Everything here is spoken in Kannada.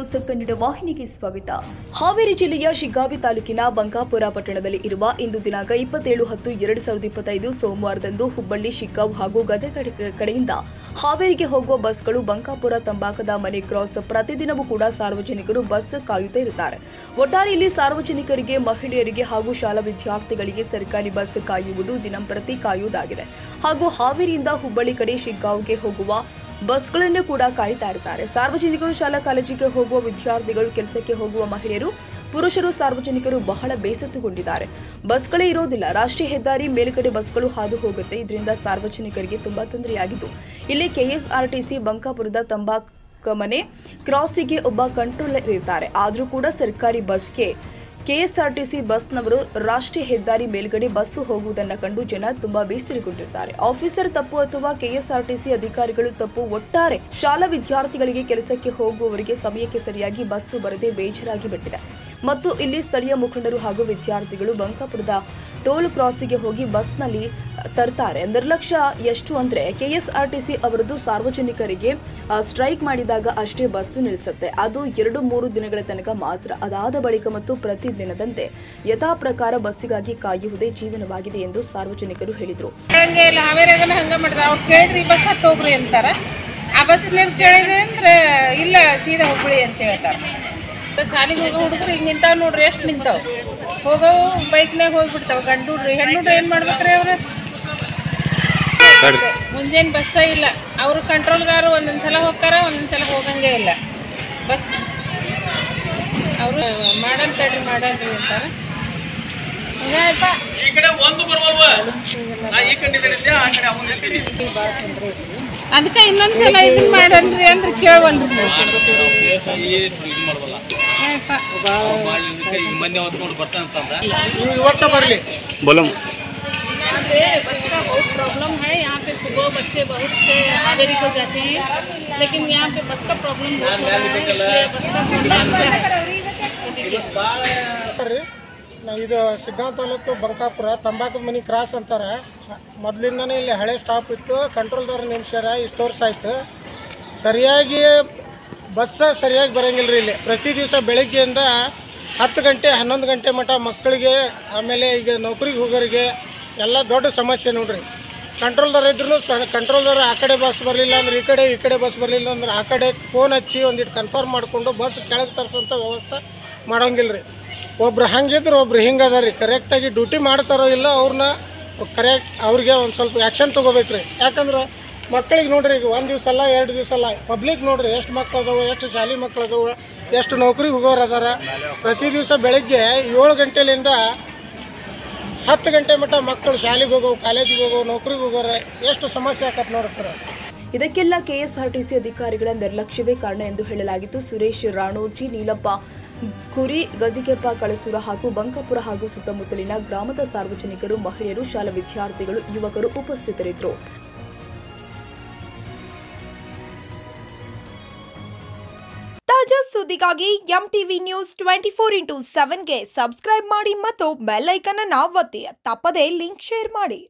ನ್ಯೂಸ್ ಕನ್ನಡ ವಾಹಿನಿಗೆ ಸ್ವಾಗತ. ಹಾವೇರಿ ಜಿಲ್ಲೆಯ ಶಿಗ್ಗಾವಿ ತಾಲೂಕಿನ ಬಂಕಾಪುರ ಪಟ್ಟಣದಲ್ಲಿ ಇರುವ ಇಂದು ದಿನಾಂಕ 27/10/2025 ಸೋಮವಾರದಂದು ಹುಬ್ಬಳ್ಳಿ, ಶಿಗ್ಗಾವಿ ಹಾಗೂ ಗದಗ ಕಡೆಯಿಂದ ಹಾವೇರಿಗೆ ಹೋಗುವ ಬಸ್ಗಳು ಬಂಕಾಪುರ ತಂಬಾಕದ ಮನೆ ಕ್ರಾಸ್ ಪ್ರತಿದಿನವೂ ಕೂಡ ಸಾರ್ವಜನಿಕರು ಬಸ್ ಕಾಯುತ್ತಾ ಇರುತ್ತಾರೆ. ಒಟ್ಟಾರೆ ಇಲ್ಲಿ ಸಾರ್ವಜನಿಕರಿಗೆ, ಮಹಿಳೆಯರಿಗೆ ಹಾಗೂ ಶಾಲಾ ವಿದ್ಯಾರ್ಥಿಗಳಿಗೆ ಸರ್ಕಾರಿ ಬಸ್ ಕಾಯುವುದು ದಿನಂಪ್ರತಿ ಕಾಯುವುದಾಗಿದೆ. ಹಾಗೂ ಹಾವೇರಿಯಿಂದ ಹುಬ್ಬಳ್ಳಿ ಕಡೆ ಶಿಗ್ಗಾವಿಗೆ ಹೋಗುವ ಬಸ್ಗಳನ್ನು ಕೂಡ ಕಾಯ್ತಾ ಇರ್ತಾರೆ. ಸಾರ್ವಜನಿಕರು, ಶಾಲಾ ಕಾಲೇಜಿಗೆ ಹೋಗುವ ವಿದ್ಯಾರ್ಥಿಗಳು, ಕೆಲಸಕ್ಕೆ ಹೋಗುವ ಮಹಿಳೆಯರು, ಪುರುಷರು, ಸಾರ್ವಜನಿಕರು ಬಹಳ ಬೇಸತ್ತುಗೊಂಡಿದ್ದಾರೆ. ಬಸ್ಗಳೇ ಇರೋದಿಲ್ಲ. ರಾಷ್ಟ್ರೀಯ ಹೆದ್ದಾರಿ ಮೇಲ್ಗಡೆ ಬಸ್ಗಳು ಹಾದು ಹೋಗುತ್ತೆ. ಇದರಿಂದ ಸಾರ್ವಜನಿಕರಿಗೆ ತುಂಬಾ ತೊಂದರೆಯಾಗಿದ್ದು, ಇಲ್ಲಿ ಕೆಎಸ್ಆರ್ಟಿಸಿ ಬಂಕಾಪುರದ ತಂಬಾಕು ಮನೆ ಕ್ರಾಸಿಗೆ ಒಬ್ಬ ಕಂಟ್ರೋಲರ್ ಇರ್ತಾರೆ. ಆದರೂ ಕೂಡ ಸರ್ಕಾರಿ ಬಸ್ಗೆ ಕೆಎಸ್ಆರ್ಟಿಸಿ ಬಸ್ನವರು ರಾಷ್ಟ್ರೀಯ ಹೆದ್ದಾರಿ ಮೇಲ್ಗಡೆ ಬಸ್ ಹೋಗುವುದನ್ನು ಕಂಡು ಜನ ತುಂಬಾ ಬೇಸರಗೊಂಡಿದ್ದಾರೆ. ಆಫೀಸರ್ ತಪ್ಪು ಅಥವಾ ಕೆಎಸ್ಆರ್ಟಿಸಿ ಅಧಿಕಾರಿಗಳು ತಪ್ಪು. ಒಟ್ಟಾರೆ ಶಾಲಾ ವಿದ್ಯಾರ್ಥಿಗಳಿಗೆ, ಕೆಲಸಕ್ಕೆ ಹೋಗುವವರಿಗೆ ಸಮಯಕ್ಕೆ ಸರಿಯಾಗಿ ಬಸ್ಸು ಬರದೆ ಬೇಜಾರಾಗಿ ಬಿಟ್ಟಿದೆ. ಮತ್ತು ಇಲ್ಲಿ ಸ್ಥಳೀಯ ಮುಖಂಡರು ಹಾಗೂ ವಿದ್ಯಾರ್ಥಿಗಳು ಬಂಕಾಪುರದ ಟೋಲ್ ಕ್ರಾಸಿಗೆ ಹೋಗಿ ಬಸ್ನಲ್ಲಿ ತರ್ತಾರೆ. ನಿರ್ಲಕ್ಷ್ಯ ಎಷ್ಟು ಅಂದ್ರೆ ಕೆಎಸ್ಆರ್ಟಿಸಿ ಅವರದ್ದು ಸಾರ್ವಜನಿಕರಿಗೆ ಸ್ಟ್ರೈಕ್ ಮಾಡಿದಾಗ ಅಷ್ಟೇ ಬಸ್ಸು ನಿಲ್ಲಿಸುತ್ತೆ. ಅದು 2-3 ದಿನಗಳ ತನಕ ಮಾತ್ರ. ಅದಾದ ಬಳಿಕ ಮತ್ತು ಪ್ರತಿದಿನದಂತೆ ಯಥಾ ಪ್ರಕಾರ ಬಸ್ಸಿಗಾಗಿ ಕಾಯುವುದೇ ಜೀವನವಾಗಿದೆ ಎಂದು ಸಾರ್ವಜನಿಕರು ಹೇಳಿದರು. ಬಸ್ ಹತ್ತು ಹೋಗ್ರಿ ಅಂತಾರ. ಆ ಬಸ್ ಕೇಳಿದ್ರೆ ಅಂದ್ರೆ ಇಲ್ಲ ಸೀದಾ ಹುಬ್ಬಳ್ಳಿ ಅಂತ ಹೇಳ್ತಾರೆ. ಶಾಲೆಗೆ ಹೋಗೋ ಹುಡುಗರು ಹಿಂಗೆ ನಿಂತಾವ ನೋಡ್ರಿ, ಎಷ್ಟು ನಿಂತಾವ. ಹೋಗೋವು ಬೈಕ್ನಾಗ ಹೋಗ್ಬಿಡ್ತಾವ. ಗಂಡು ಹುಡ್ರಿ, ಹೆಣ್ಣು ಹುಡ್ರಿ ಏನು ಮಾಡ್ಬೇಕ್ರಿ ಅವ್ರು? ಮುಂಜಾನೆ ಬಸ್ಸ ಇಲ್ಲ. ಅವರು ಕಂಟ್ರೋಲ್ಗಾರು ಒಂದೊಂದ್ಸಲ ಹೋಗ್ತಾರ, ಒಂದೊಂದ್ಸಲ ಹೋಗಂಗೆ ಇಲ್ಲ ಬಸ್. ಅವರು ಮಾಡಂತಡ್ರಿ ಅಂತಾರೆ. ಅದಕ್ಕೆ ಇನ್ನೊಂದ್ಸಲ ಇದನ್ನ ಮಾಡನ್ರಿ ಅಂದ್ರೆ ಕೇಳವಲ್ರಿ. बस का बहुत प्रॉब्लम है यहाँ पे. सुबह बच्चे बहुत से हावेरी को जाते हैं, लेकिन यहाँ पे बस का प्रॉब्लम बहुत है. बस का ಇದು ಶಿಗ್ಗಾಂವ್ ತಾಲೂಕು ಬಂಕಾಪುರ ತಂಬಾಕದ ಮನೆ ಕ್ರಾಸ್ ಅಂತಾರೆ. ಮೊದಲಿಂದನೇ ಇಲ್ಲಿ ಹಳೆ ಸ್ಟಾಪ್ ಇತ್ತು. ಕಂಟ್ರೋಲ್ದವ್ರು ನಿಮಿಷರ ಇಷ್ಟು ವರ್ಷ ಆಯಿತು. ಸರಿಯಾಗಿ ಬಸ್ ಸರಿಯಾಗಿ ಬರೋಂಗಿಲ್ಲ ರೀ ಇಲ್ಲಿ. ಪ್ರತಿ ದಿವಸ ಬೆಳಗ್ಗೆಯಿಂದ 10 ಗಂಟೆ 11 ಗಂಟೆ ಮಟ್ಟ ಮಕ್ಕಳಿಗೆ, ಆಮೇಲೆ ಈಗ ನೌಕರಿಗೆ ಹೋಗೋರಿಗೆ ಎಲ್ಲ ದೊಡ್ಡ ಸಮಸ್ಯೆ ನೋಡ್ರಿ. ಕಂಟ್ರೋಲ್ದವ್ರು ಇದ್ರೂ ಕಂಟ್ರೋಲ್ದವ್ರು ಆ ಕಡೆ ಬಸ್ ಬರಲಿಲ್ಲ ಅಂದ್ರೆ ಈ ಕಡೆ ಬಸ್ ಬರಲಿಲ್ಲ ಅಂದ್ರೆ ಆ ಕಡೆ ಫೋನ್ ಹಚ್ಚಿ ಒಂದಿಟ್ಟು ಕನ್ಫರ್ಮ್ ಮಾಡಿಕೊಂಡು ಬಸ್ ಕೆಳಗೆ ತರಿಸೋಂಥ ವ್ಯವಸ್ಥೆ ಮಾಡೋಂಗಿಲ್ಲ ರೀ. ಒಬ್ರು ಹಂಗಿದ್ರು ಒಬ್ರು ಹಿಂಗೆ ಅದ ರೀ. ಕರೆಕ್ಟಾಗಿ ಡ್ಯೂಟಿ ಮಾಡ್ತಾರೋ ಇಲ್ಲ ಅವ್ರನ್ನ ಅವ್ರಿಗೆ ಒಂದು ಸ್ವಲ್ಪ ಆ್ಯಕ್ಷನ್ ತೊಗೋಬೇಕು ರೀ. ಯಾಕಂದ್ರೆ ಮಕ್ಕಳಿಗೆ ನೋಡ್ರಿ, ಈಗ 1 ದಿವಸ ಅಲ್ಲ 2 ದಿವಸ ಅಲ್ಲ, ಪಬ್ಲಿಕ್ ನೋಡ್ರಿ ಎಷ್ಟು ಮಕ್ಳು ಅದಾವೆ, ಎಷ್ಟು ಶಾಲೆ ಮಕ್ಳು ಅದಾವೆ, ಎಷ್ಟು ನೌಕರಿಗೆ ಹೋಗೋರು ಅದಾರ. ಪ್ರತಿ ದಿವಸ ಬೆಳಗ್ಗೆ 7 ಗಂಟೆಲಿಂದ 10 ಗಂಟೆ ಮಟ್ಟ ಮಕ್ಕಳು ಶಾಲೆಗೆ ಹೋಗೋ, ಕಾಲೇಜಿಗೆ ಹೋಗೋ, ನೌಕರಿಗೆ ಹೋಗೋರು ಎಷ್ಟು ಸಮಸ್ಯೆ ಆಗತ್ತೆ ನೋಡ್ರಿ ಸರ್. ಇದಕ್ಕೆಲ್ಲ ಕೆಎಸ್ಆರ್ಟಿಸಿ ಅಧಿಕಾರಿಗಳ ನಿರ್ಲಕ್ಷ್ಯವೇ ಕಾರಣ ಎಂದು ಹೇಳಲಾಗಿತ್ತು. ಸುರೇಶ್ ರಾಣೋಜಿ, ನೀಲಪ್ಪ ಕುರಿ, ಗದಿಗೆಪ್ಪ ಕಳಸೂರ ಹಾಗೂ ಬಂಕಾಪುರ ಹಾಗೂ ಸುತ್ತಮುತ್ತಲಿನ ಗ್ರಾಮದ ಸಾರ್ವಜನಿಕರು, ಮಹಿಳೆಯರು, ಶಾಲಾ ವಿದ್ಯಾರ್ಥಿಗಳು, ಯುವಕರು ಉಪಸ್ಥಿತರಿದ್ದರು. ತಾಜಾ ಸುದ್ದಿಗಾಗಿ ಎಂಟಿವಿ ನ್ಯೂಸ್ 24x7ಗೆ ಸಬ್ಸ್ಕ್ರೈಬ್ ಮಾಡಿ ಮತ್ತು ಬೆಲ್ ಐಕಾನ್ ಅನ್ನು ಒತ್ತಿ. ತಪ್ಪದೇ ಲಿಂಕ್ ಶೇರ್ ಮಾಡಿ.